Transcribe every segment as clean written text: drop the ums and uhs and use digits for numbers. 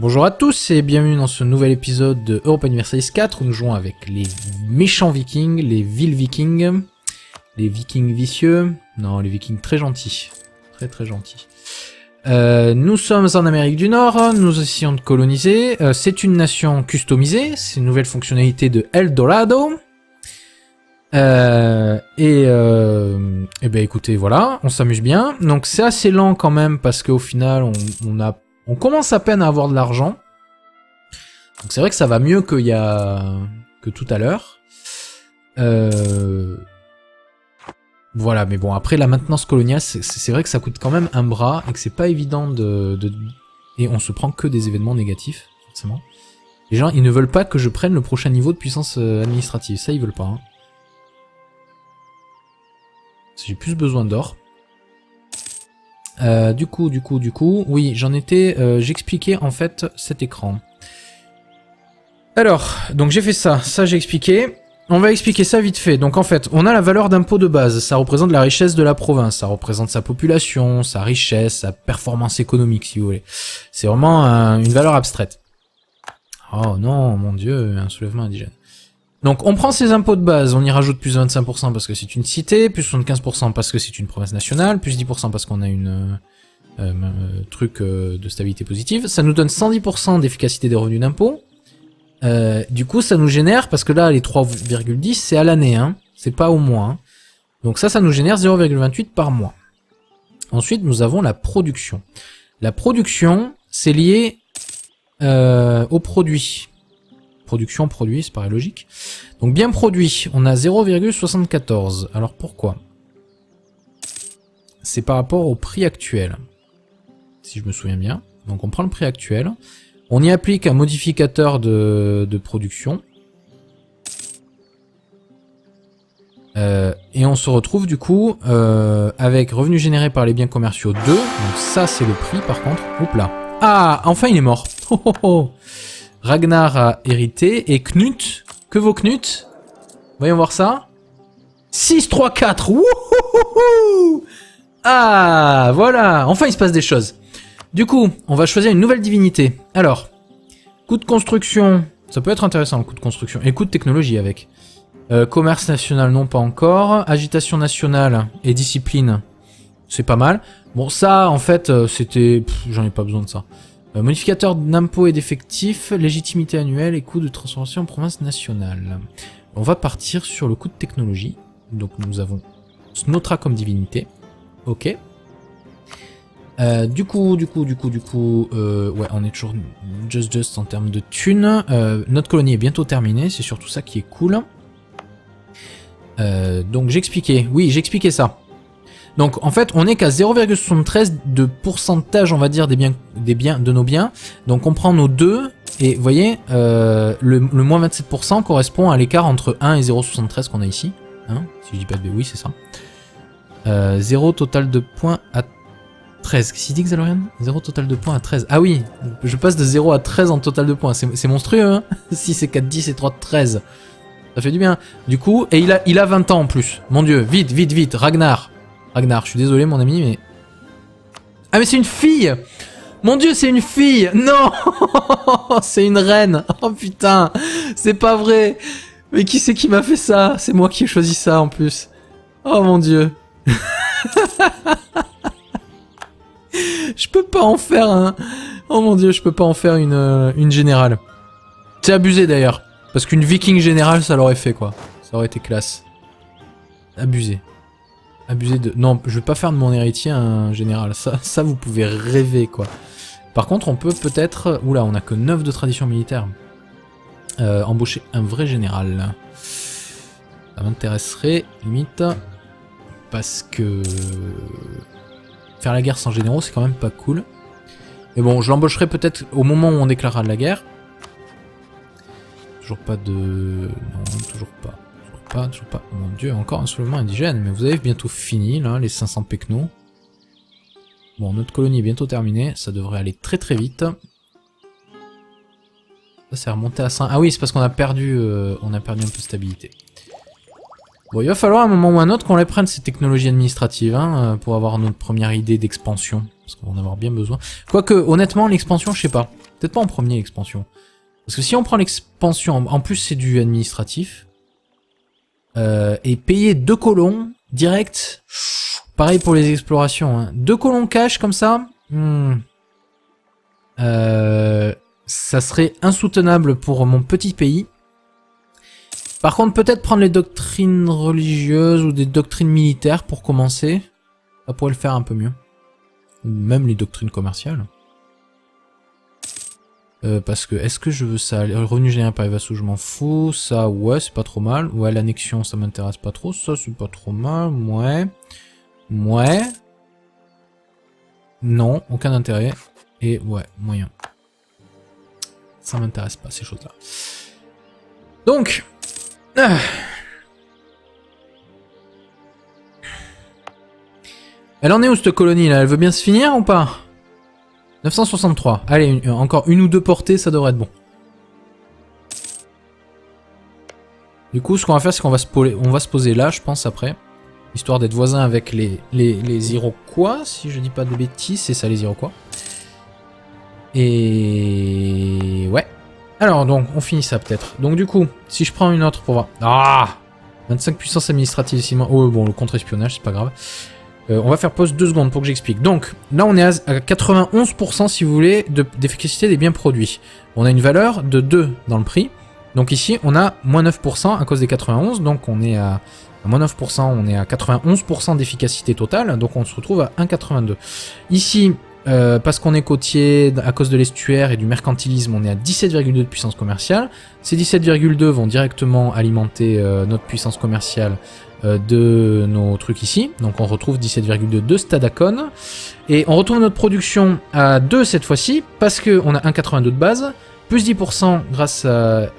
Bonjour à tous et bienvenue dans ce nouvel épisode de Europa Universalis 4 où nous jouons avec les méchants vikings, les villes vikings, les vikings vicieux, non les vikings très gentils, très gentils. Nous sommes en Amérique du Nord, nous essayons de coloniser, c'est une nation customisée, c'est une nouvelle fonctionnalité de Eldorado. Ben écoutez voilà, on s'amuse bien, donc c'est assez lent quand même parce qu'au final on commence à peine à avoir de l'argent. Donc c'est vrai que ça va mieux que tout à l'heure. Voilà, mais bon, après la maintenance coloniale, c'est vrai que ça coûte quand même un bras et que c'est pas évident et on se prend que des événements négatifs, forcément. Les gens, ils ne veulent pas que je prenne le prochain niveau de puissance administrative, ça ils veulent pas. Hein. J'ai plus besoin d'or. Du coup, oui, j'expliquais en fait cet écran. Alors, donc j'ai fait ça j'ai expliqué. On va expliquer ça vite fait. Donc en fait, on a la valeur d'impôt de base, ça représente la richesse de la province, ça représente sa population, sa richesse, sa performance économique si vous voulez. C'est vraiment une valeur abstraite. Oh non, mon dieu, un soulèvement indigène. Donc on prend ces impôts de base, on y rajoute plus 25% parce que c'est une cité, plus 75% parce que c'est une province nationale, plus 10% parce qu'on a une truc de stabilité positive. Ça nous donne 110% d'efficacité des revenus d'impôt. Du coup ça nous génère, parce que là les 3,10 c'est à l'année, hein, c'est pas au mois. Hein. Donc ça nous génère 0,28 par mois. Ensuite nous avons la production. La production c'est lié au produit. Production, produit, ça paraît logique. Donc bien produit, on a 0,74. Alors pourquoi? C'est par rapport au prix actuel. Si je me souviens bien. Donc on prend le prix actuel. On y applique un modificateur de production. Et on se retrouve du coup avec revenus générés par les biens commerciaux 2. Donc ça c'est le prix par contre. Oups là. Ah, enfin il est mort. Oh, oh, oh. Ragnar a hérité et Knut, que vaut Knut? Voyons voir ça. 6, 3, 4. Wouhouhou. Ah, voilà. Enfin, il se passe des choses. Du coup, on va choisir une nouvelle divinité. Alors, coût de construction. Ça peut être intéressant, le coût de construction. Et coût de technologie avec. Commerce national, non, pas encore. Agitation nationale et discipline. C'est pas mal. Bon, ça, en fait, c'était... J'en ai pas besoin de ça. Modificateur d'impôt et d'effectifs, légitimité annuelle et coût de transformation en province nationale. On va partir sur le coût de technologie. Donc nous avons Snotra comme divinité. Ok. Du coup, ouais, on est toujours just en termes de thunes. Notre colonie est bientôt terminée, c'est surtout ça qui est cool. Donc j'expliquais, oui, j'expliquais ça. Donc en fait on est qu'à 0,73 de pourcentage on va dire des biens de nos biens. Donc on prend nos deux et vous voyez le moins 27% correspond à l'écart entre 1 et 0,73 qu'on a ici. Hein, si je dis pas de oui c'est ça. 0 total de points à 13. Qu'est-ce qu'il dit Xalorian? 0 total de points à 13. Ah oui, je passe de 0 à 13 en total de points. C'est monstrueux hein. 6 et 4, 10 et 3, 13. Ça fait du bien. Du coup, et il a 20 ans en plus. Mon dieu, vite, Ragnar, je suis désolé mon ami, mais... Ah mais c'est une fille! Mon dieu, c'est une fille! Non! C'est une reine! Oh putain! C'est pas vrai! Mais qui c'est qui m'a fait ça? C'est moi qui ai choisi ça en plus. Oh mon dieu! Je peux pas en faire un... Oh mon dieu, je peux pas en faire une générale. C'est abusé d'ailleurs. Parce qu'une viking générale, ça l'aurait fait quoi. Ça aurait été classe. Abusé. Abusé de... Non, je vais pas faire de mon héritier un général. Ça vous pouvez rêver, quoi. Par contre, on peut peut-être... Oula, on a que 9 de tradition militaire. Embaucher un vrai général. Ça m'intéresserait, limite. Parce que... Faire la guerre sans généraux, c'est quand même pas cool. Mais bon, je l'embaucherai peut-être au moment où on déclarera de la guerre. Toujours pas de... Non, toujours pas. Toujours pas. Oh mon dieu, encore un soulèvement indigène. Mais vous avez bientôt fini, là, les 500 pecnos. Bon, notre colonie est bientôt terminée. Ça devrait aller très vite. Ça, c'est remonté à 5. Ah oui, c'est parce qu'on a perdu un peu de stabilité. Bon, il va falloir à un moment ou à un autre qu'on les prenne, ces technologies administratives, hein, pour avoir notre première idée d'expansion. Parce qu'on va en avoir bien besoin. Quoique, honnêtement, l'expansion, je sais pas. Peut-être pas en premier, l'expansion. Parce que si on prend l'expansion, en plus c'est du administratif, et payer 2 colons, direct, pareil pour les explorations, hein. 2 colons cash comme ça, ça serait insoutenable pour mon petit pays. Par contre, peut-être prendre les doctrines religieuses ou des doctrines militaires pour commencer. Ça pourrait le faire un peu mieux. Ou même les doctrines commerciales. Parce que, est-ce que je veux ça? Le revenu généré par les vassaux, je m'en fous. Ça, ouais, c'est pas trop mal. Ouais, l'annexion, ça m'intéresse pas trop. Ça, c'est pas trop mal. Ouais. Ouais. Non, aucun intérêt. Et ouais, moyen. Ça m'intéresse pas, ces choses-là. Donc... Elle en est où, cette colonie, là? Elle veut bien se finir ou pas? 963. Allez, encore une ou deux portées, ça devrait être bon. Du coup, ce qu'on va faire, c'est qu'on va se poser là, je pense, après. Histoire d'être voisin avec les Iroquois, si je dis pas de bêtises. C'est ça, les Iroquois. Et... ouais. Alors, donc, on finit ça, peut-être. Donc, du coup, si je prends une autre pour voir... Ah 25 puissance administrative, ici. Oh, bon, le contre-espionnage, c'est pas grave. On va faire pause 2 secondes pour que j'explique. Donc, là, on est à 91%, si vous voulez, d'efficacité des biens produits. On a une valeur de 2 dans le prix. Donc ici, on a moins 9% à cause des 91. Donc, on est à moins 9%, on est à 91% d'efficacité totale. Donc, on se retrouve à 1,82. Ici, parce qu'on est côtier, à cause de l'estuaire et du mercantilisme, on est à 17,2 de puissance commerciale. Ces 17,2 vont directement alimenter notre puissance commerciale de nos trucs ici. Donc on retrouve 17,2 de Stadacon. Et on retrouve notre production à 2 cette fois-ci, parce qu'on a 1,82 de base, plus 10% grâce à,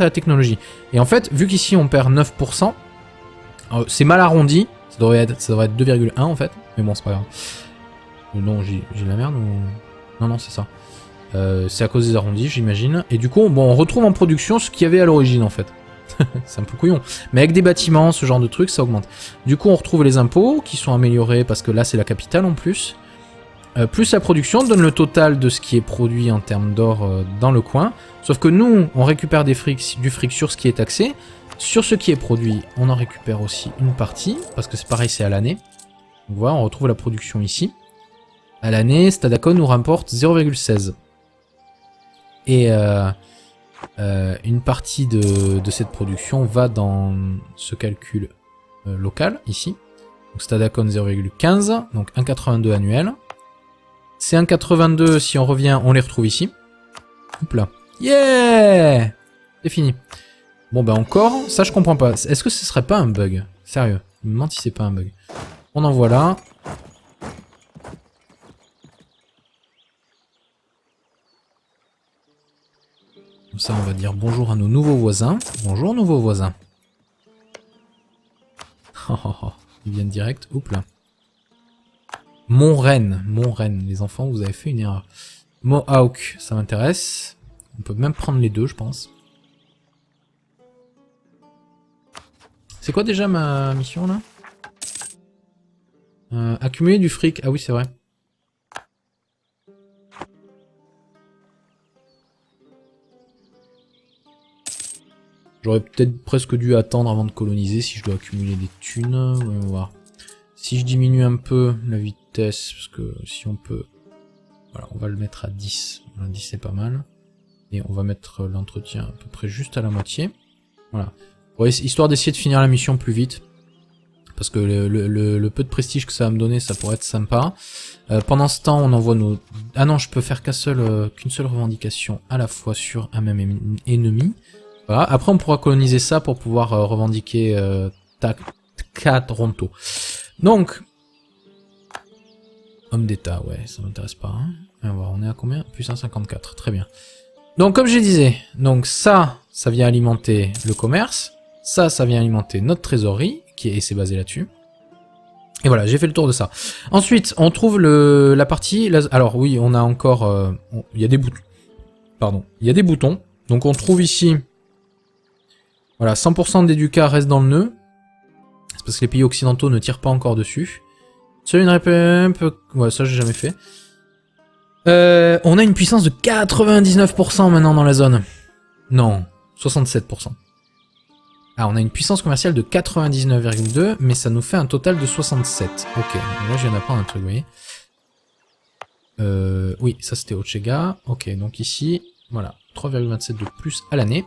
la technologie. Et en fait, vu qu'ici on perd 9%, c'est mal arrondi, ça devrait être 2,1 en fait, mais bon c'est pas grave. Non, j'ai la merde ou... Non, c'est ça. C'est à cause des arrondis, j'imagine. Et du coup, bon, on retrouve en production ce qu'il y avait à l'origine, en fait. C'est un peu couillon. Mais avec des bâtiments, ce genre de trucs, ça augmente. Du coup, on retrouve les impôts, qui sont améliorés, parce que là, c'est la capitale, en plus. Plus la production donne le total de ce qui est produit en termes d'or dans le coin. Sauf que nous, on récupère du fric sur ce qui est taxé. Sur ce qui est produit, on en récupère aussi une partie, parce que c'est pareil, c'est à l'année. Donc voilà, on retrouve la production ici. À l'année, Stadacon nous rapporte 0,16. Et une partie de cette production va dans ce calcul local, ici. Donc Stadacon 0,15, donc 1,82 annuel. Ces 1,82, si on revient, on les retrouve ici. Hop là. Yeah! C'est fini. Bon bah encore, ça je comprends pas. Est-ce que ce serait pas un bug? Sérieux, je me demande si c'est pas un bug. On en voit là. Comme ça, on va dire bonjour à nos nouveaux voisins. Bonjour, nouveaux voisins. Ils viennent direct. Oups là. Montrennes. Les enfants, vous avez fait une erreur. Mohawk, ça m'intéresse. On peut même prendre les deux, je pense. C'est quoi déjà ma mission là? Accumuler du fric. Ah oui, c'est vrai. J'aurais peut-être presque dû attendre avant de coloniser si je dois accumuler des thunes. Voyons voir. Si je diminue un peu la vitesse, parce que si on peut... Voilà, on va le mettre à 10. Voilà, 10 c'est pas mal. Et on va mettre l'entretien à peu près juste à la moitié. Voilà. Ouais, histoire d'essayer de finir la mission plus vite. Parce que le peu de prestige que ça va me donner, ça pourrait être sympa. Pendant ce temps, on envoie nos... Ah non, je peux faire qu'une seule revendication à la fois sur un même ennemi. Voilà. Après, on pourra coloniser ça pour pouvoir revendiquer Toronto. Donc, homme d'État, ouais, ça m'intéresse pas. Hein. On est à combien? Plus 1,54, très bien. Donc, comme je disais, donc ça vient alimenter le commerce. Ça vient alimenter notre trésorerie, et c'est basé là-dessus. Et voilà, j'ai fait le tour de ça. Ensuite, on trouve la partie... Alors oui, on a encore... il y a des boutons. Pardon. Il y a des boutons. Donc on trouve ici... Voilà, 100% des ducats restent dans le nœud. parce que les pays occidentaux ne tirent pas encore dessus. Seule une république... Ouais, ça j'ai jamais fait. On a une puissance de 99% maintenant dans la zone. Non, 67%. Ah, on a une puissance commerciale de 99,2, mais ça nous fait un total de 67. Ok, là je viens d'apprendre un truc, vous voyez. Oui, ça c'était Ochega. Ok, donc ici, voilà, 3,27 de plus à l'année.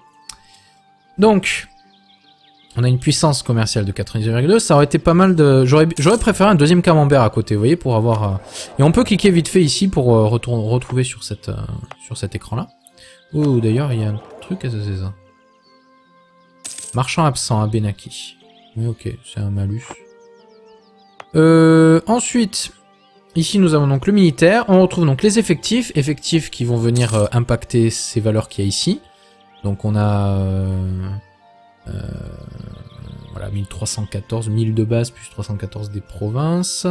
Donc, on a une puissance commerciale de 99,2. Ça aurait été pas mal de... J'aurais préféré un deuxième camembert à côté, vous voyez, pour avoir... Et on peut cliquer vite fait ici pour retrouver sur cet écran-là. Oh, d'ailleurs, il y a un truc, qu'est-ce que c'est ça? Marchand absent à Benaki. Oui, ok, c'est un malus. Ensuite, ici nous avons donc le militaire. On retrouve donc les effectifs. Effectifs qui vont venir impacter ces valeurs qu'il y a ici. Donc on a... voilà, 1314, 1000 de base plus 314 des provinces.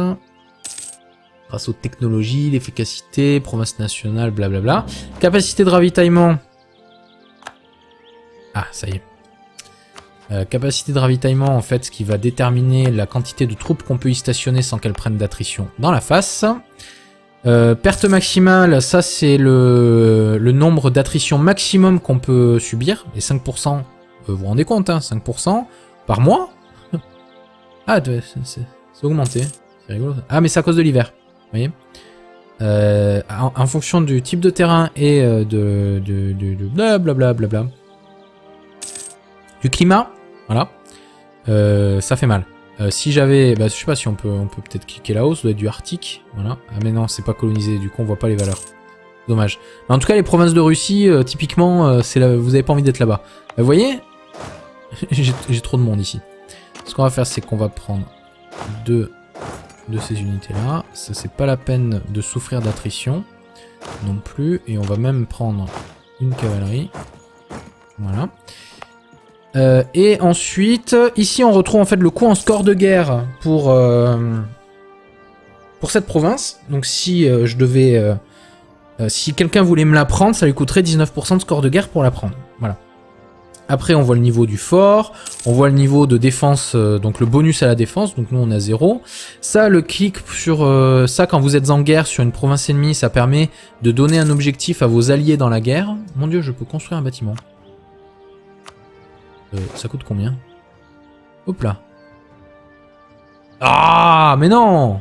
Grâce aux technologies, l'efficacité, province nationale, blablabla. Capacité de ravitaillement. Ah, ça y est. Capacité de ravitaillement, en fait, ce qui va déterminer la quantité de troupes qu'on peut y stationner sans qu'elles prennent d'attrition dans la face. Perte maximale, ça c'est le nombre d'attrition maximum qu'on peut subir. Les 5%, vous vous rendez compte, hein, 5% par mois. Ah, c'est augmenté. C'est rigolo. Ah, mais c'est à cause de l'hiver. Vous voyez, en fonction du type de terrain et de blablabla. Du climat. Voilà. Ça fait mal. Si j'avais... Bah, je sais pas si on peut peut-être cliquer là-haut. Ça doit être du Arctique. Voilà. Ah mais non, c'est pas colonisé. Du coup, on voit pas les valeurs. Dommage. Mais en tout cas, les provinces de Russie, typiquement, vous avez pas envie d'être là-bas. Vous voyez, j'ai trop de monde ici. Ce qu'on va faire, c'est qu'on va prendre deux de ces unités-là. Ça, c'est pas la peine de souffrir d'attrition non plus. Et on va même prendre une cavalerie. Voilà. Et ensuite, ici on retrouve en fait le coût en score de guerre pour cette province. Donc si je devais... si quelqu'un voulait me la prendre, ça lui coûterait 19% de score de guerre pour la prendre. Voilà. Après on voit le niveau du fort, on voit le niveau de défense, donc le bonus à la défense, donc nous on a 0. Ça, le clic sur ça quand vous êtes en guerre sur une province ennemie, ça permet de donner un objectif à vos alliés dans la guerre. Mon dieu, je peux construire un bâtiment. Ça coûte combien? Hop là. Ah, mais non.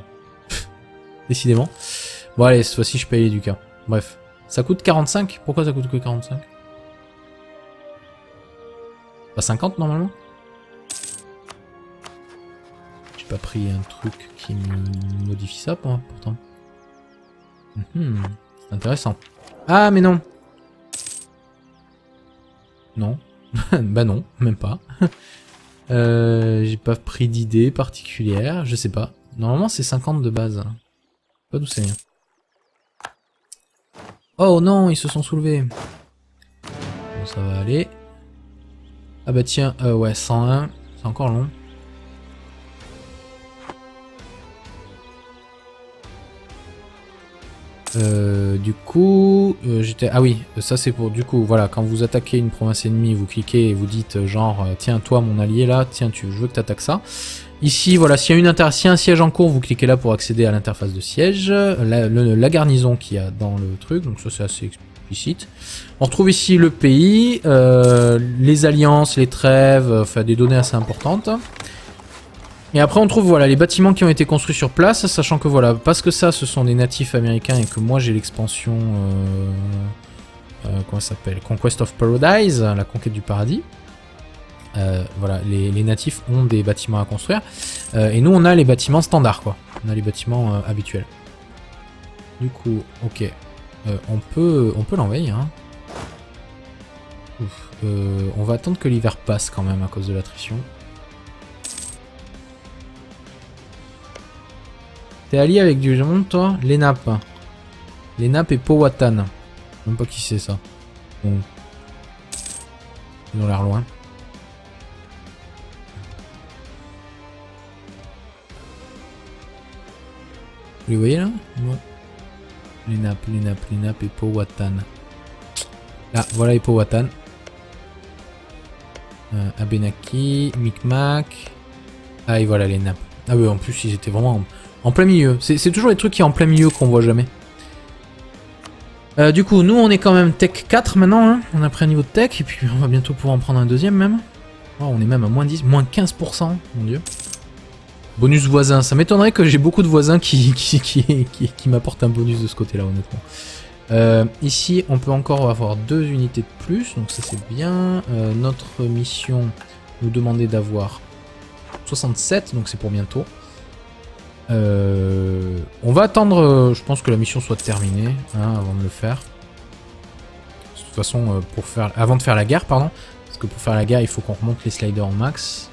Décidément. Bon allez, cette fois-ci je paye les ducats. Bref. Ça coûte 45? Pourquoi ça coûte que 45? Pas 50 normalement? J'ai pas pris un truc qui me modifie ça pourtant. C'est intéressant. Ah mais non. Non. Bah non, même pas. J'ai pas pris d'idée particulière, je sais pas. Normalement c'est 50 de base. Pas d'où c'est. Oh non, ils se sont soulevés. Bon, ça va aller. Ah bah tiens, ouais, 101, c'est encore long. Du coup, j'étais... Ah oui, ça c'est pour... Du coup, voilà, quand vous attaquez une province ennemie, vous cliquez et vous dites genre, tiens, toi, mon allié, là, tiens, je veux que tu attaques ça. Ici, voilà, s'il y a un siège en cours, vous cliquez là pour accéder à l'interface de siège. La garnison qu'il y a dans le truc, donc ça c'est assez explicite. On retrouve ici le pays, les alliances, les trêves, enfin des données assez importantes. Et après on trouve voilà les bâtiments qui ont été construits sur place, sachant que voilà, parce que ça ce sont des natifs américains et que moi j'ai l'expansion comment ça s'appelle, Conquest of Paradise, la conquête du paradis. Voilà, les natifs ont des bâtiments à construire et nous on a les bâtiments standards quoi, on a les bâtiments habituels. Du coup, ok, on peut l'envahir. Hein. On va attendre que l'hiver passe quand même à cause de l'attrition. T'es allié avec du monde, toi? Lenap. Lenap et Powhatan. Même pas qui c'est ça. Bon. Ils ont l'air loin. Vous les voyez là? Ouais. Lenap et Powhatan. Là, voilà les Powhatan. Abenaki, Micmac. Ah et voilà les nappes. Ah oui, en plus ils étaient vraiment en plein milieu. C'est toujours les trucs qui sont en plein milieu qu'on voit jamais. Du coup, nous on est quand même tech 4 maintenant. Hein. On a pris un niveau de tech et puis on va bientôt pouvoir en prendre un deuxième même. Oh, on est même à moins 10, moins 15%, mon dieu. Bonus voisin. Ça m'étonnerait que j'ai beaucoup de voisins qui m'apportent un bonus de ce côté-là, honnêtement. Ici, on peut encore avoir 2 unités de plus, donc ça c'est bien. Notre mission nous demandait d'avoir 67, donc c'est pour bientôt. On va attendre, je pense que la mission soit terminée, hein, avant de le faire. De toute façon, avant de faire la guerre, pardon, parce que pour faire la guerre, il faut qu'on remonte les sliders en max.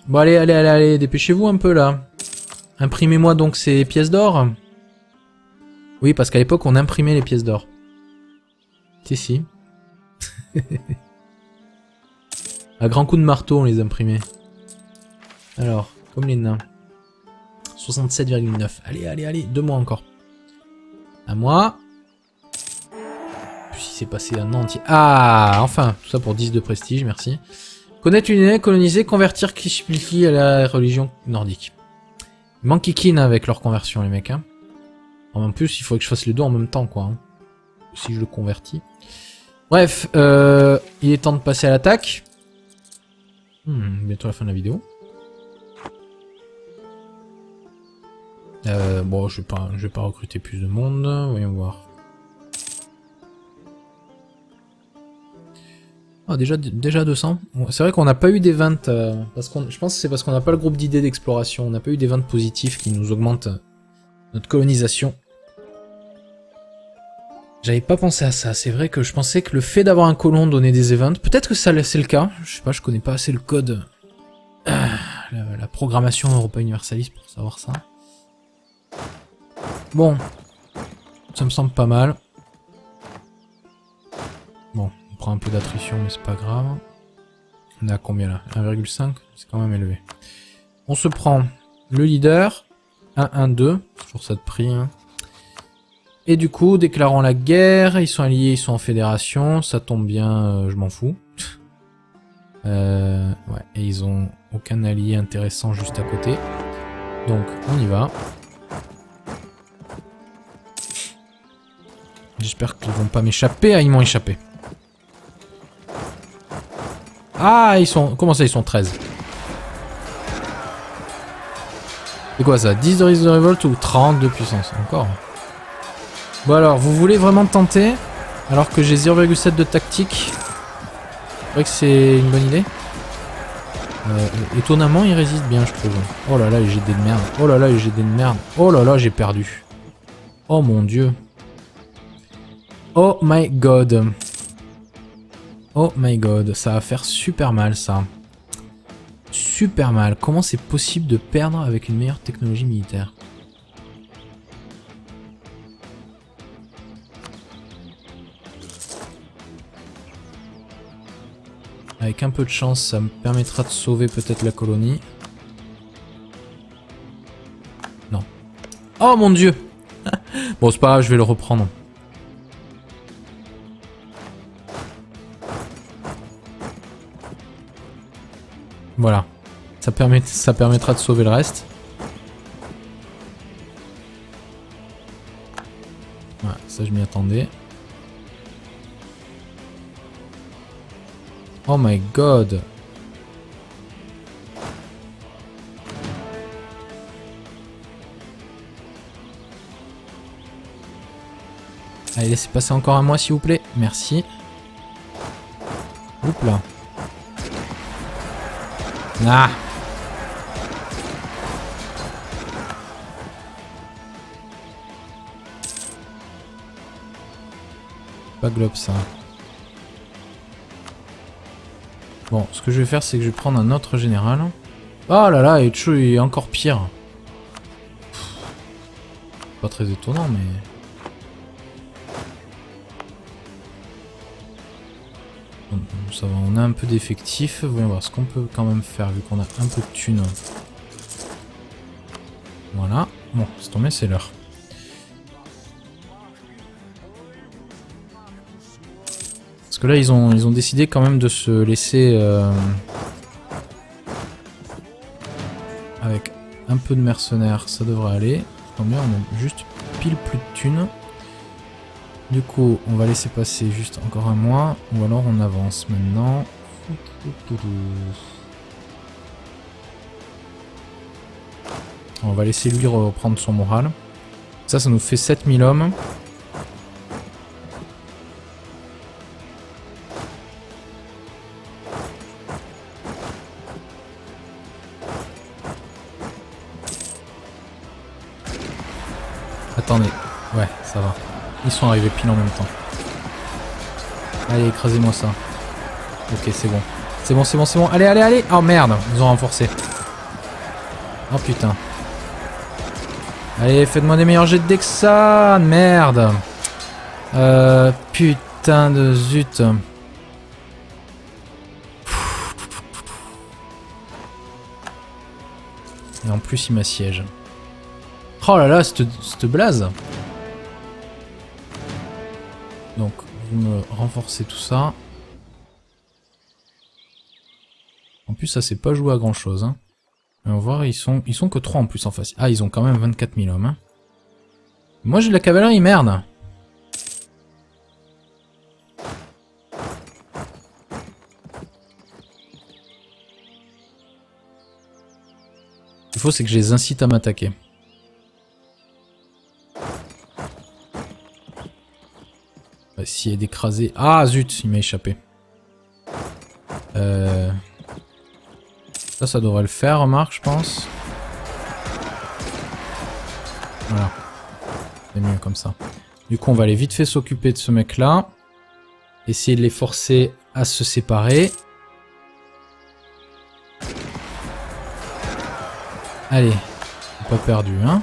Bon allez, allez, allez, allez, dépêchez-vous un peu là. Imprimez-moi donc ces pièces d'or. Oui, parce qu'à l'époque on imprimait les pièces d'or. Si. À grands coups de marteau on les imprimait. Alors, comme les nains. 67,9. Allez, allez, allez, 2 mois encore. À moi. Puis il s'est passé un an entier. Ah, enfin, tout ça pour 10 de prestige, merci. Connaître une île, coloniser, convertir Kishpilki à la religion nordique. Il manque Kikin avec leur conversion, les mecs. Hein. En plus, il faudrait que je fasse les deux en même temps, quoi. Hein. Si je le convertis. Bref, il est temps de passer à l'attaque. Bientôt la fin de la vidéo. Bon, je vais pas recruter plus de monde. Voyons voir. Ah, déjà 200. C'est vrai qu'on n'a pas eu des ventes. Je pense que c'est parce qu'on n'a pas le groupe d'idées d'exploration. On n'a pas eu des ventes positifs qui nous augmentent notre colonisation. J'avais pas pensé à ça. C'est vrai que je pensais que le fait d'avoir un colon donnait des events. Peut-être que ça c'est le cas. Je sais pas, je connais pas assez le code. La programmation Europa Universalis pour savoir ça. Bon. Ça me semble pas mal. Bon. On prend un peu d'attrition, mais c'est pas grave. On est à combien là? 1,5? C'est quand même élevé. On se prend le leader. 1-1-2. Toujours ça de prix. Hein. Et du coup, déclarant la guerre, ils sont alliés, ils sont en fédération. Ça tombe bien, je m'en fous. Ouais, et ils ont aucun allié intéressant juste à côté. Donc, on y va. J'espère qu'ils vont pas m'échapper. Ah, ils m'ont échappé. Ah, ils sont... Comment ça, ils sont 13? C'est quoi ça? 10 de risque de révolte ou 30 de puissance? Encore. Bon alors, vous voulez vraiment tenter? Alors que j'ai 0,7 de tactique. C'est vrai que c'est une bonne idée. Étonnamment, il résiste bien, je trouve. Oh là là, les GD de merde. Oh là là, les GD de merde. Oh là là, j'ai perdu. Oh mon dieu. Oh my god. Oh my god, ça va faire super mal ça. Super mal. Comment c'est possible de perdre avec une meilleure technologie militaire? Avec un peu de chance, ça me permettra de sauver peut-être la colonie. Non. Oh mon dieu. Bon, c'est pas grave, je vais le reprendre. Voilà. Ça permettra de sauver le reste. Voilà, ça je m'y attendais. Oh my god. Allez, laissez passer encore un mois s'il vous plaît. Merci. Oups là. Ah. Pas globe ça. Bon, ce que je vais faire, c'est que je vais prendre un autre général. Oh là là, Echo est encore pire. Pas très étonnant, mais... Ça va, on a un peu d'effectifs. Voyons voir ce qu'on peut quand même faire vu qu'on a un peu de thunes. Voilà. Bon, c'est tombé, c'est l'heure. Parce que là, ils ont décidé quand même de se laisser... avec un peu de mercenaires, ça devrait aller. Tant mieux, on a juste pile plus de thunes. Du coup, on va laisser passer juste encore un mois. Ou alors on avance maintenant. On va laisser lui reprendre son moral. Ça nous fait 7000 hommes. Attendez. Ouais, ça va. Ils sont arrivés pile en même temps. Allez, écrasez-moi ça. Ok, c'est bon. C'est bon, c'est bon, c'est bon. Allez, allez, allez. Oh merde, ils ont renforcé. Oh putain. Allez, faites-moi des meilleurs jets de dés que ça. Merde. Putain de zut. Et en plus, il m'assiège. Oh là là, cette blase. Donc, vous me renforcez tout ça. En plus, ça s'est pas joué à grand chose. Hein. On va voir, ils sont que 3 en plus en face. Ah, ils ont quand même 24 000 hommes. Hein. Moi, j'ai de la cavalerie, merde. Ce qu'il faut, c'est que je les incite à m'attaquer. On va essayer d'écraser... Ah, zut, il m'a échappé. Ça devrait le faire, remarque, je pense. Voilà. C'est mieux comme ça. Du coup, on va aller vite fait s'occuper de ce mec-là. Essayer de les forcer à se séparer. Allez. Pas perdu, hein.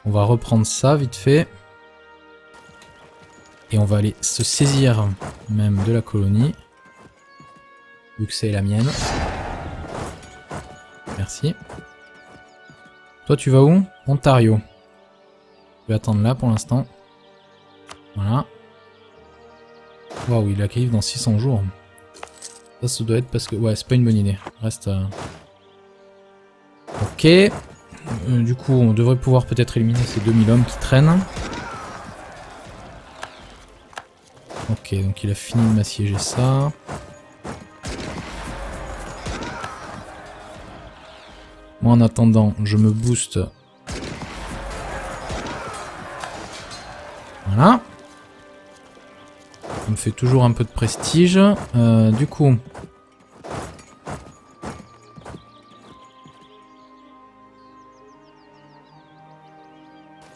On va reprendre ça vite fait. Et on va aller se saisir même de la colonie. Vu que c'est la mienne. Merci. Toi, tu vas où? Ontario. Je vais attendre là pour l'instant. Voilà. Waouh, il arrive dans 600 jours. Ça doit être parce que... Ouais, c'est pas une bonne idée. Reste... Ok. Du coup, on devrait pouvoir peut-être éliminer ces 2000 hommes qui traînent. Ok, donc il a fini de m'assiéger ça. Moi, en attendant, je me booste. Voilà. Ça me fait toujours un peu de prestige. Du coup...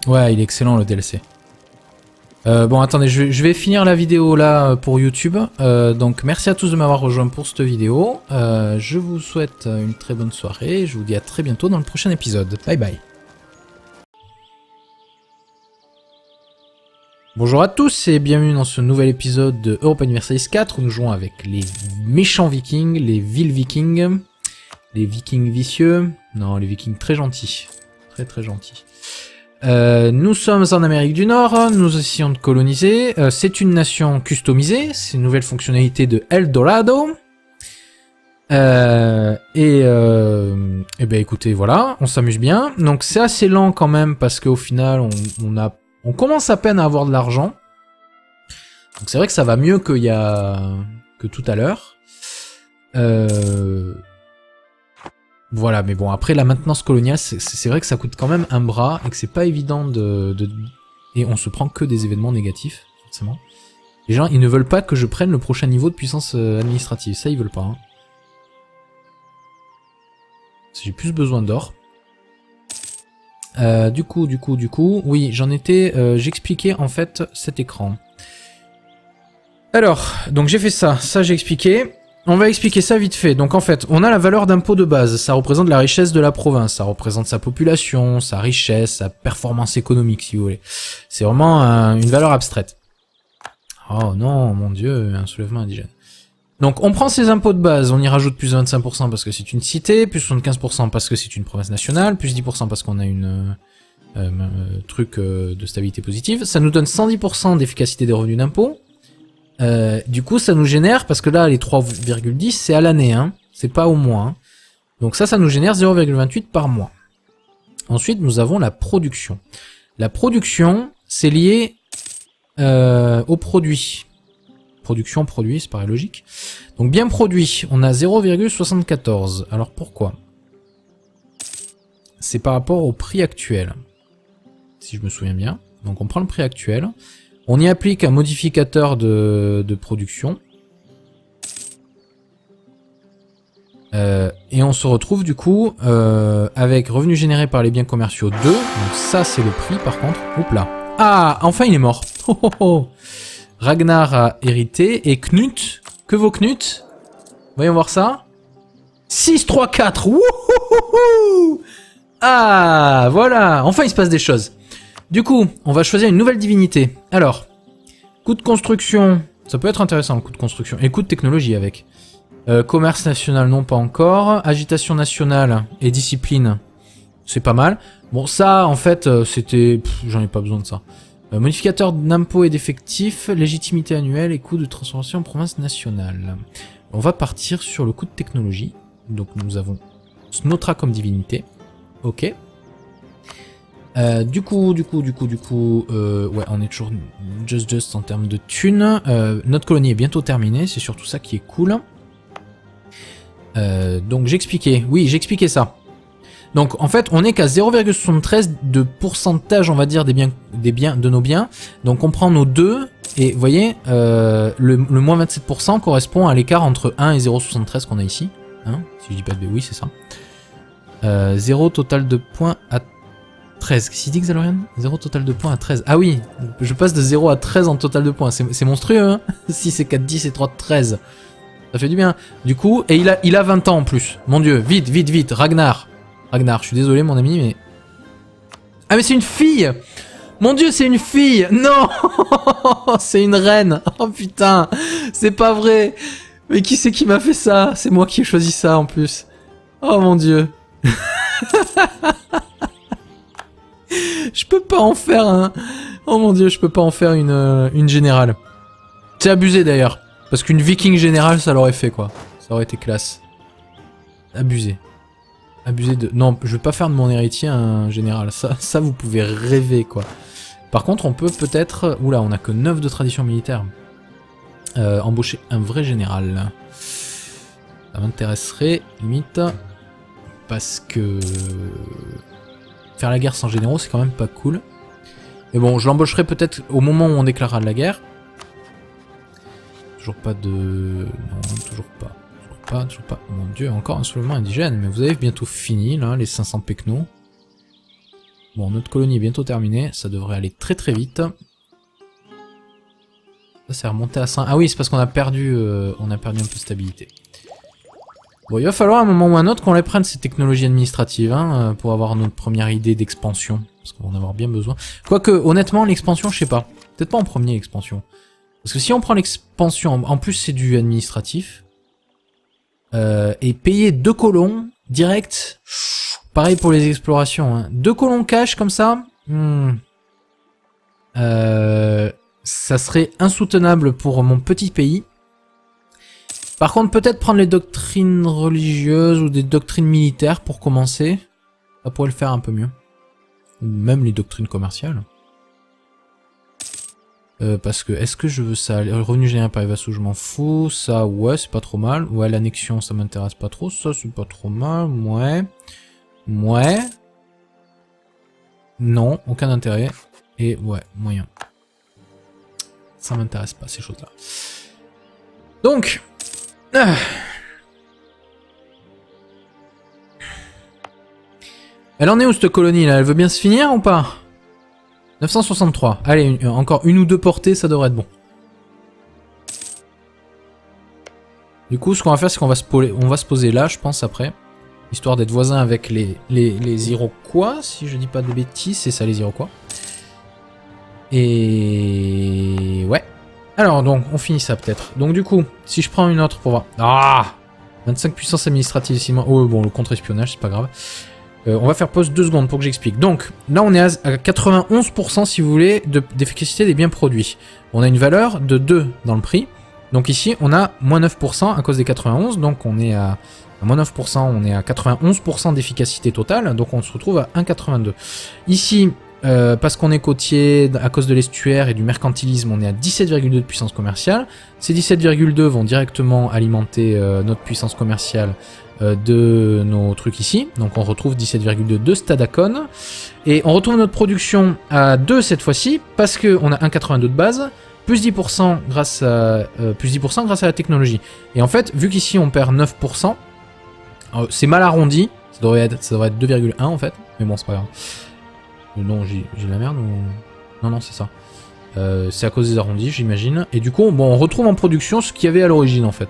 Ouais, il est excellent le DLC. Bon, attendez, je vais finir la vidéo là pour YouTube. Donc, merci à tous de m'avoir rejoint pour cette vidéo. Je vous souhaite une très bonne soirée. Je vous dis à très bientôt dans le prochain épisode. Bye bye. Bonjour à tous et bienvenue dans ce nouvel épisode de Europa Universalis 4 où nous jouons avec les méchants vikings, les villes vikings, les vikings vicieux. Non, les vikings très gentils. Très très gentils. Nous sommes en Amérique du Nord, nous essayons de coloniser, c'est une nation customisée, c'est une nouvelle fonctionnalité de Eldorado. Ben écoutez, voilà, on s'amuse bien. Donc c'est assez lent quand même parce qu'au final on commence à peine à avoir de l'argent. Donc c'est vrai que ça va mieux que tout à l'heure. Voilà, mais bon, après la maintenance coloniale, c'est vrai que ça coûte quand même un bras et que c'est pas évident Et on se prend que des événements négatifs, forcément. Les gens, ils ne veulent pas que je prenne le prochain niveau de puissance administrative, ça ils veulent pas. Hein. J'ai plus besoin d'or. Du coup, oui, j'expliquais en fait cet écran. Alors, donc j'ai fait ça j'ai expliqué. On va expliquer ça vite fait. Donc en fait, on a la valeur d'impôt de base. Ça représente la richesse de la province. Ça représente sa population, sa richesse, sa performance économique, si vous voulez. C'est vraiment une valeur abstraite. Oh non, mon dieu, un soulèvement indigène. Donc on prend ces impôts de base, on y rajoute plus 25% parce que c'est une cité, plus 75% parce que c'est une province nationale, plus 10% parce qu'on a une truc de stabilité positive. Ça nous donne 110% d'efficacité des revenus d'impôt. Du coup ça nous génère, parce que là les 3,10 c'est à l'année, hein, c'est pas au mois. Hein. Donc ça nous génère 0,28 par mois. Ensuite nous avons la production. La production c'est lié au produit. Production, produit, ça paraît logique. Donc bien produit, on a 0,74. Alors pourquoi? C'est par rapport au prix actuel. Si je me souviens bien. Donc on prend le prix actuel. On y applique un modificateur de production. Et on se retrouve du coup avec revenus générés par les biens commerciaux 2. Donc ça c'est le prix par contre. Oups là. Ah, enfin il est mort. Oh, oh, oh. Ragnar a hérité. Et Knut, que vaut Knut? Voyons voir ça. 6, 3, 4. Wouhouhou. Ah, voilà. Enfin, il se passe des choses. Du coup, on va choisir une nouvelle divinité. Alors, coût de construction. Ça peut être intéressant, le coût de construction. Et coût de technologie avec. Commerce national, non, pas encore. Agitation nationale et discipline. C'est pas mal. Bon, ça, en fait, c'était... J'en ai pas besoin de ça. Modificateur d'impôts et d'effectifs, légitimité annuelle et coût de transformation en province nationale. On va partir sur le coût de technologie. Donc nous avons Snotra comme divinité. Ok. Du coup, ouais, on est toujours just en termes de thunes. Notre colonie est bientôt terminée, c'est surtout ça qui est cool. Donc j'expliquais, oui, j'expliquais ça. Donc en fait, on est qu'à 0,73 de pourcentage, on va dire, des biens de nos biens. Donc on prend nos deux, et vous voyez, le moins 27% correspond à l'écart entre 1 et 0,73 qu'on a ici. Hein, si je dis pas de B, oui, c'est ça. 0 total de points à 13. Qu'est-ce qu'il dit, Xalorian? 0 total de points à 13. Ah oui, je passe de 0 à 13 en total de points. C'est monstrueux, hein. 6 et 4, 10 et 3, 13. Ça fait du bien. Du coup, et il a 20 ans en plus. Mon dieu, vite, Ragnar. Ragnar, je suis désolé mon ami, mais... Ah mais c'est une fille! Mon dieu, c'est une fille! Non! C'est une reine! Oh putain! C'est pas vrai! Mais qui c'est qui m'a fait ça? C'est moi qui ai choisi ça en plus. Oh mon dieu! Je peux pas en faire un... Oh mon dieu, je peux pas en faire une générale. C'est abusé d'ailleurs. Parce qu'une viking générale, ça l'aurait fait quoi. Ça aurait été classe. Abusé. Abusé de... Non, je vais pas faire de mon héritier un général. Ça vous pouvez rêver, quoi. Par contre, on peut peut-être... Oula, on a que 9 de tradition militaire. Embaucher un vrai général. Ça m'intéresserait, limite. Parce que... Faire la guerre sans généraux, c'est quand même pas cool. Mais bon, je l'embaucherai peut-être au moment où on déclarera de la guerre. Toujours pas de... Non, toujours pas. Toujours pas. Mon dieu, encore un soulèvement indigène. Mais vous avez bientôt fini, là, les 500 pecnos. Bon, notre colonie est bientôt terminée. Ça devrait aller très très vite. Ça, c'est remonté à 5. Ah oui, c'est parce qu'on a perdu un peu de stabilité. Bon, il va falloir à un moment ou à un autre qu'on les prenne, ces technologies administratives, hein, pour avoir notre première idée d'expansion. Parce qu'on va en avoir bien besoin. Quoique, honnêtement, l'expansion, je sais pas. Peut-être pas en premier, l'expansion. Parce que si on prend l'expansion, en plus c'est du administratif. Et payer 2 colons direct, pareil pour les explorations. Hein. 2 colons cash comme ça, ça serait insoutenable pour mon petit pays. Par contre, peut-être prendre les doctrines religieuses ou des doctrines militaires pour commencer. Ça pourrait le faire un peu mieux. Ou même les doctrines commerciales. Parce que, est-ce que je veux ça? Le revenu généré par les vassaux, je m'en fous. Ça, ouais, c'est pas trop mal. Ouais, l'annexion, ça m'intéresse pas trop. Ça, c'est pas trop mal. Ouais. Ouais. Non, aucun intérêt. Et ouais, moyen. Ça m'intéresse pas, ces choses-là. Donc... Elle en est où, cette colonie, là? Elle veut bien se finir ou pas? 963. Allez, encore une ou deux portées, ça devrait être bon. Du coup, ce qu'on va faire, c'est qu'on va se poser là, je pense, après. Histoire d'être voisin avec les Iroquois, si je dis pas de bêtises. C'est ça, les Iroquois. Et... ouais. Alors, donc, on finit ça peut-être. Donc, du coup, si je prends une autre pour voir... Ah 25 puissance administrative, 6 mois. Oh, bon, le contre-espionnage, c'est pas grave. On va faire pause 2 secondes pour que j'explique. Donc, là, on est à 91%, si vous voulez, d'efficacité des biens produits. On a une valeur de 2 dans le prix. Donc ici, on a moins 9% à cause des 91. Donc, on est à moins 9%, on est à 91% d'efficacité totale. Donc, on se retrouve à 1,82. Ici... parce qu'on est côtier, à cause de l'estuaire et du mercantilisme, on est à 17,2 de puissance commerciale. Ces 17,2 vont directement alimenter notre puissance commerciale de nos trucs ici. Donc on retrouve 17,2 de Stadacon. Et on retrouve notre production à 2 cette fois-ci, parce qu'on a 1,82 de base, plus 10% grâce à, grâce à la technologie. Et en fait, vu qu'ici on perd 9%, c'est mal arrondi, ça devrait être 2,1 en fait, mais bon c'est pas grave. Non, j'ai la merde ou... Non, non, c'est ça. C'est à cause des arrondis, j'imagine. Et du coup, bon, on retrouve en production ce qu'il y avait à l'origine, en fait.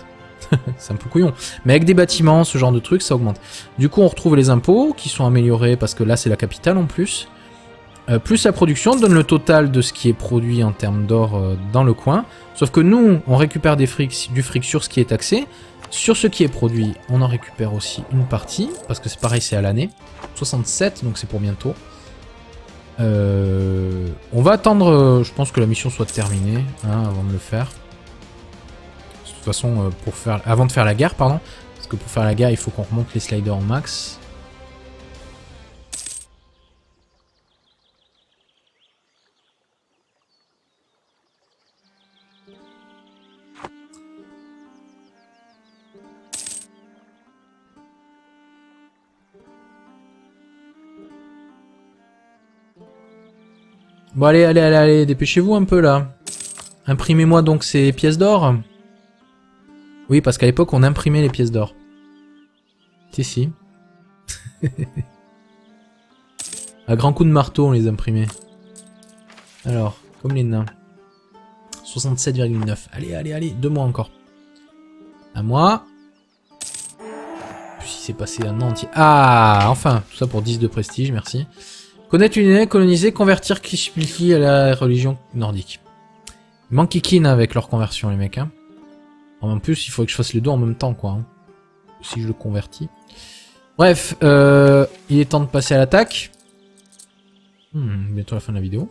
C'est un peu couillon. Mais avec des bâtiments, ce genre de trucs, ça augmente. Du coup, on retrouve les impôts, qui sont améliorés, parce que là, c'est la capitale, en plus. Plus la production donne le total de ce qui est produit en termes d'or dans le coin. Sauf que nous, on récupère du fric sur ce qui est taxé. Sur ce qui est produit, on en récupère aussi une partie, parce que c'est pareil, c'est à l'année. 67, donc c'est pour bientôt. On va attendre, je pense que la mission soit terminée, hein, avant de le faire. De toute façon, avant de faire la guerre, pardon. Parce que pour faire la guerre, il faut qu'on remonte les sliders au max. Bon allez, allez, allez, allez, dépêchez-vous un peu là. Imprimez-moi donc ces pièces d'or. Oui, parce qu'à l'époque on imprimait les pièces d'or. Si. À grands coups de marteau on les imprimait. Alors, comme les nains. 67,9. Allez, allez, allez, 2 mois encore. À moi. Puis il s'est passé un an entier. Ah, enfin, tout ça pour 10 de prestige, merci. Connaître une année, coloniser, convertir Kishpilki à la religion nordique. Il manque Kikin avec leur conversion, les mecs. Hein. En plus, il faudrait que je fasse les deux en même temps, quoi. Hein. Si je le convertis. Bref, il est temps de passer à l'attaque. Bientôt la fin de la vidéo.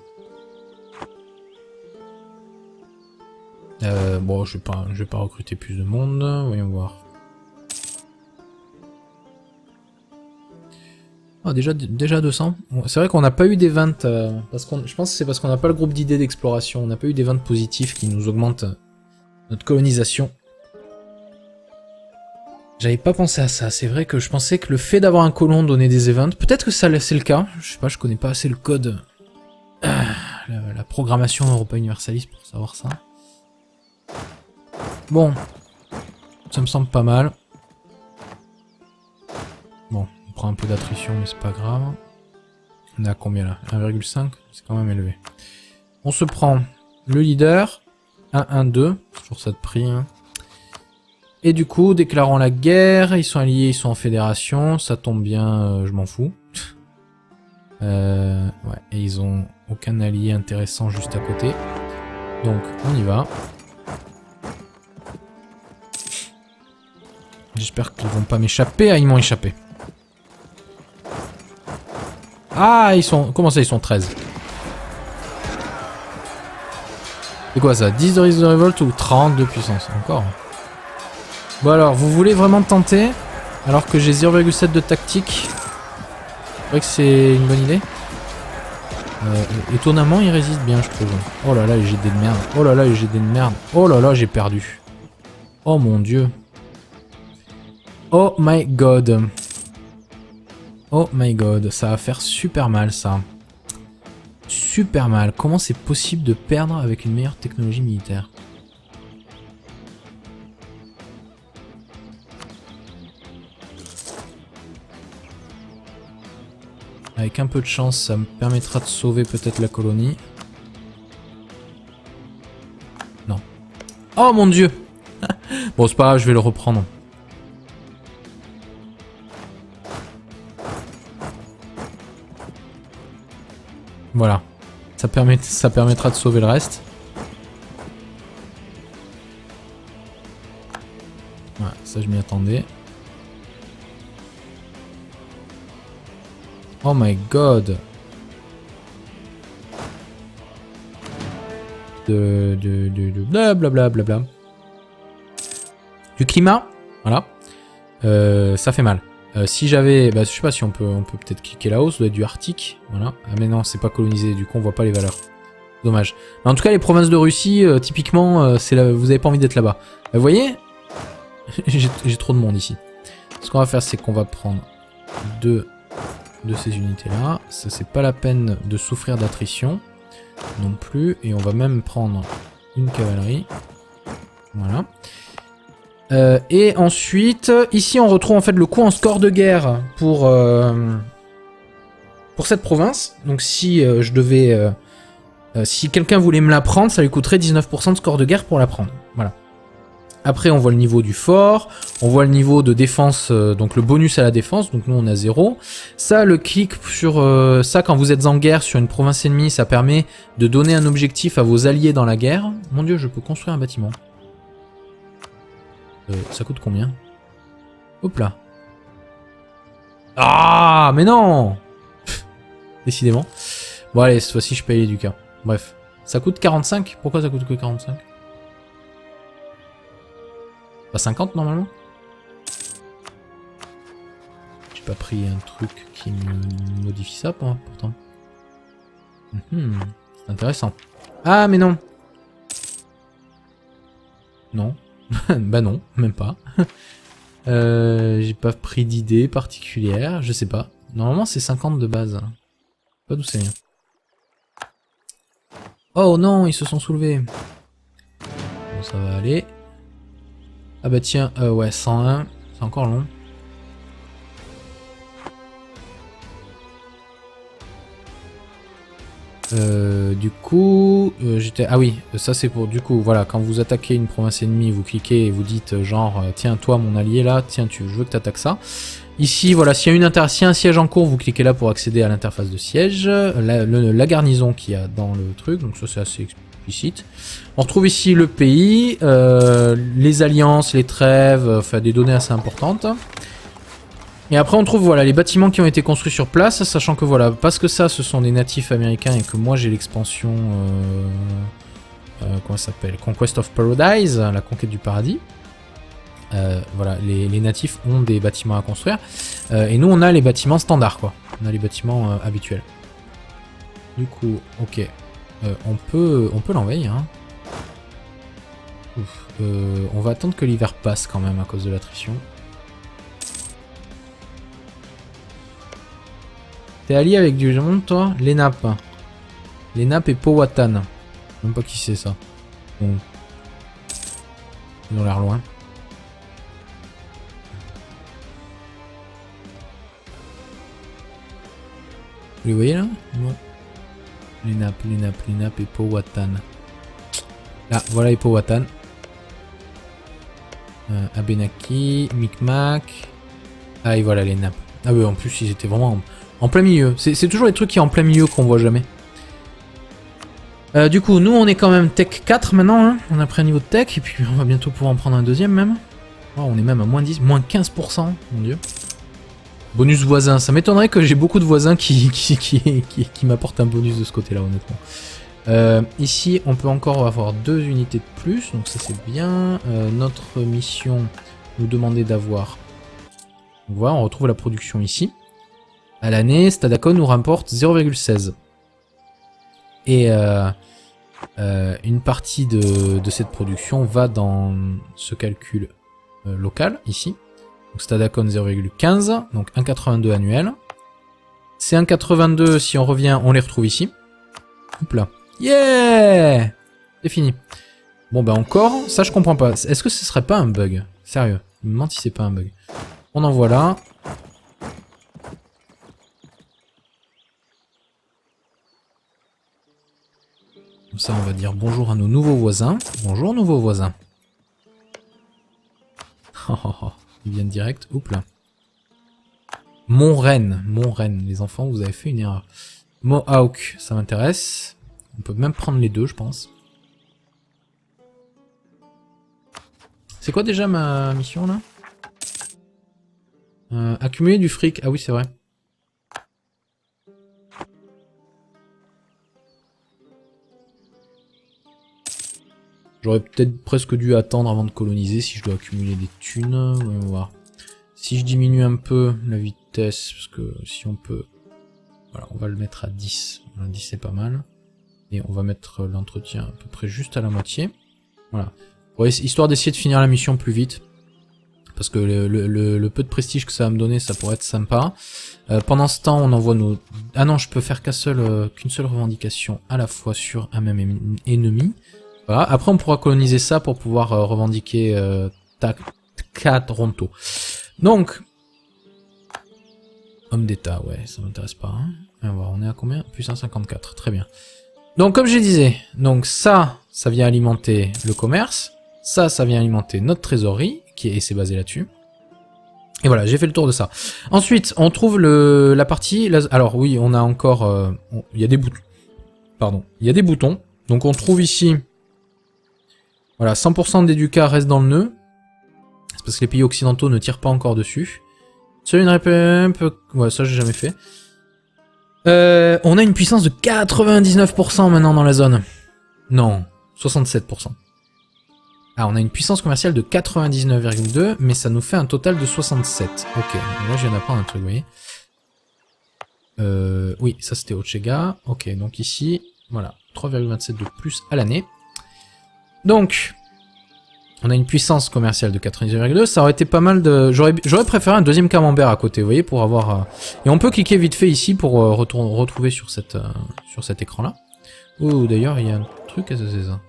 Bon, je vais pas recruter plus de monde. Voyons voir. Ah, déjà 200. C'est vrai qu'on n'a pas eu des ventes, je pense que c'est parce qu'on n'a pas le groupe d'idées d'exploration. On n'a pas eu des ventes positifs qui nous augmentent notre colonisation. J'avais pas pensé à ça. C'est vrai que je pensais que le fait d'avoir un colon donnait des events. Peut-être que ça c'est le cas. Je sais pas, je connais pas assez le code. La programmation Europa Universalis pour savoir ça. Bon. Ça me semble pas mal. Bon. On prend un peu d'attrition, mais c'est pas grave. On est à combien là? 1,5? C'est quand même élevé. On se prend le leader. 1-1-2. Toujours ça de prix. Hein. Et du coup, déclarant la guerre. Ils sont alliés, ils sont en fédération. Ça tombe bien, je m'en fous. Ouais, et ils ont aucun allié intéressant juste à côté. Donc, on y va. J'espère qu'ils vont pas m'échapper. Ah, ils m'ont échappé. Ah, ils sont... Comment ça, ils sont 13? C'est quoi ça? 10 de risque de révolte ou 30 de puissance? Encore. Bon alors, vous voulez vraiment tenter? Alors que j'ai 0,7 de tactique. C'est vrai que c'est une bonne idée. Étonnamment, il résiste bien, je trouve. Oh là là, les GD de merde. Oh là là, les GD de merde. Oh là là, j'ai perdu. Oh mon dieu. Oh my god. Oh my god, ça va faire super mal ça. Super mal. Comment c'est possible de perdre avec une meilleure technologie militaire? Avec un peu de chance, ça me permettra de sauver peut-être la colonie. Non. Oh mon dieu. Bon, c'est pas grave, je vais le reprendre. Voilà. Ça permettra de sauver le reste. Ça, je m'y attendais. Oh my god. Blablabla. Du climat, voilà. Ça fait mal. Si j'avais, bah, je sais pas si on peut peut-être cliquer là-haut, ça doit être du Arctique, voilà. Ah mais non, c'est pas colonisé, du coup on voit pas les valeurs. Dommage. Mais en tout cas, les provinces de Russie, typiquement, c'est là, vous avez pas envie d'être là-bas. Vous voyez, j'ai trop de monde ici. Ce qu'on va faire, c'est qu'on va prendre 2 de ces unités-là. Ça, c'est pas la peine de souffrir d'attrition non plus, et on va même prendre une cavalerie. Voilà. Et ensuite, ici on retrouve en fait le coût en score de guerre pour cette province. Donc si je devais... si quelqu'un voulait me la prendre, ça lui coûterait 19% de score de guerre pour la prendre. Voilà. Après on voit le niveau du fort, on voit le niveau de défense, donc le bonus à la défense, donc nous on a 0. Ça, le clic sur ça quand vous êtes en guerre sur une province ennemie, ça permet de donner un objectif à vos alliés dans la guerre. Mon dieu, je peux construire un bâtiment. Ça coûte combien? Hop là. Ah, mais non. Décidément. Bon allez, cette fois-ci je paye les ducats. Bref. Ça coûte 45? Pourquoi ça coûte que 45? Pas 50 normalement? J'ai pas pris un truc qui me modifie ça pourtant. C'est intéressant. Ah mais non. Non. Bah non, même pas. J'ai pas pris d'idée particulière, je sais pas. Normalement c'est 50 de base. Pas d'où ça vient. Oh non, ils se sont soulevés. Bon, ça va aller. Ah bah tiens, ouais, 101, c'est encore long. Du coup, j'étais... Ah oui, ça c'est pour... Du coup, voilà, quand vous attaquez une province ennemie, vous cliquez et vous dites genre, tiens, toi mon allié là, tiens, je veux que tu attaques ça. Ici, voilà, s'il y a un siège en cours, vous cliquez là pour accéder à l'interface de siège. La garnison qu'il y a dans le truc, donc ça c'est assez explicite. On retrouve ici le pays, les alliances, les trêves, enfin des données assez importantes. Et après on trouve voilà les bâtiments qui ont été construits sur place, sachant que voilà, parce que ça ce sont des natifs américains et que moi j'ai l'expansion comment ça s'appelle, Conquest of Paradise, la conquête du paradis. Voilà, les natifs ont des bâtiments à construire et nous on a les bâtiments standards quoi, on a les bâtiments habituels. Du coup, ok, on peut l'envahir. Hein. On va attendre que l'hiver passe quand même à cause de l'attrition. T'es allié avec du monde, toi? Lenap. Lenap et Powhatan. Je sais même pas qui c'est ça. Bon. Ils ont l'air loin. Vous les voyez là? Non. Lenap et Powhatan. Là, voilà les Powhatan. Abenaki, Micmac. Ah, et voilà les Lenap. Ah oui, en plus ils étaient vraiment en plein milieu. C'est toujours les trucs qui sont en plein milieu qu'on voit jamais. Du coup, nous on est quand même tech 4 maintenant. Hein. On a pris un niveau de tech et puis on va bientôt pouvoir en prendre un deuxième même. Oh, on est même à moins 10, moins 15%. Mon dieu. Bonus voisin. Ça m'étonnerait que j'ai beaucoup de voisins qui m'apportent un bonus de ce côté-là, honnêtement. Ici, on peut encore avoir 2 unités de plus. Donc ça c'est bien. Notre mission nous demandait d'avoir... Voilà, on retrouve la production ici. À l'année, Stadacon nous rapporte 0,16. Et une partie de cette production va dans ce calcul local, ici. Donc Stadacon 0,15, donc 1,82 annuel. Ces 1,82, si on revient, on les retrouve ici. Hop là. Yeah! C'est fini. Bon bah encore, ça je comprends pas. Est-ce que ce serait pas un bug? Sérieux, je me demande si c'est pas un bug. On envoie là. Comme ça, on va dire bonjour à nos nouveaux voisins. Bonjour, nouveaux voisins. Ils viennent direct. Oups là. Montrennes. Montrennes. Les enfants, vous avez fait une erreur. Mohawk, ça m'intéresse. On peut même prendre les deux, je pense. C'est quoi déjà ma mission là? Accumuler du fric. Ah oui, c'est vrai. J'aurais peut-être presque dû attendre avant de coloniser si je dois accumuler des thunes. Voyons voir. Si je diminue un peu la vitesse, parce que si on peut... Voilà, on va le mettre à 10. Voilà, 10 c'est pas mal. Et on va mettre l'entretien à peu près juste à la moitié. Voilà. Pour histoire d'essayer de finir la mission plus vite. Parce que le peu de prestige que ça va me donner, ça pourrait être sympa. Pendant ce temps, on envoie nos... Ah non, je peux faire qu'une seule revendication à la fois sur un même ennemi. Voilà. Après, on pourra coloniser ça pour pouvoir revendiquer Toronto. Donc, homme d'État, ouais, ça m'intéresse pas. Hein. On va voir, on est à combien? Puissance 54, très bien. Donc, comme je disais, donc ça vient alimenter le commerce. Ça vient alimenter notre trésorerie, et c'est basé là-dessus. Et voilà, j'ai fait le tour de ça. Ensuite, on trouve la partie... Alors oui, on a encore... il y a des boutons. Pardon. Il y a des boutons. Donc on trouve ici... Voilà, 100% des ducats restent dans le nœud. C'est parce que les pays occidentaux ne tirent pas encore dessus. Seule une un peu... Ouais, ça j'ai jamais fait. On a une puissance de 99% maintenant dans la zone. Non, 67%. Ah, on a une puissance commerciale de 99,2, mais ça nous fait un total de 67. Ok, là je viens d'apprendre un truc, vous voyez. Oui, ça c'était Ochega. Ok, donc ici, voilà, 3,27 de plus à l'année. Donc, on a une puissance commerciale de 99,2. Ça aurait été pas mal de... J'aurais préféré un deuxième camembert à côté, vous voyez, pour avoir... Et on peut cliquer vite fait ici pour retrouver sur cet écran-là. Oh, d'ailleurs, il y a un truc, qu'est-ce que c'est ça?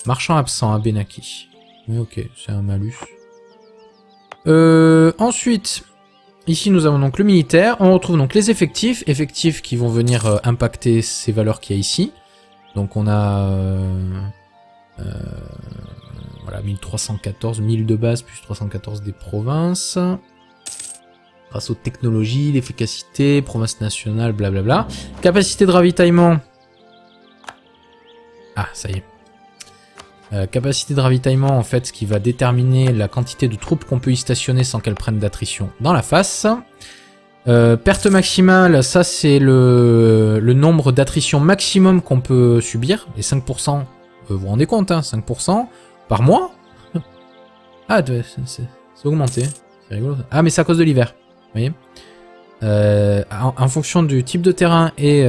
Marchand absent à Benaki. Oui, ok, c'est un malus. Ensuite, ici nous avons donc le militaire. On retrouve donc les effectifs qui vont venir impacter ces valeurs qu'il y a ici. Donc on a... voilà, 1314, 1000 de base, plus 314 des provinces. Grâce aux technologies, l'efficacité, province nationale, blablabla. Capacité de ravitaillement. Ah, ça y est. Capacité de ravitaillement, en fait, ce qui va déterminer la quantité de troupes qu'on peut y stationner sans qu'elles prennent d'attrition dans la face. Perte maximale, ça c'est le nombre d'attrition maximum qu'on peut subir. Et 5%, vous vous rendez compte, hein, 5% par mois. Ah, c'est augmenté. C'est rigolo. Ah, mais c'est à cause de l'hiver. Vous voyez, en fonction du type de terrain et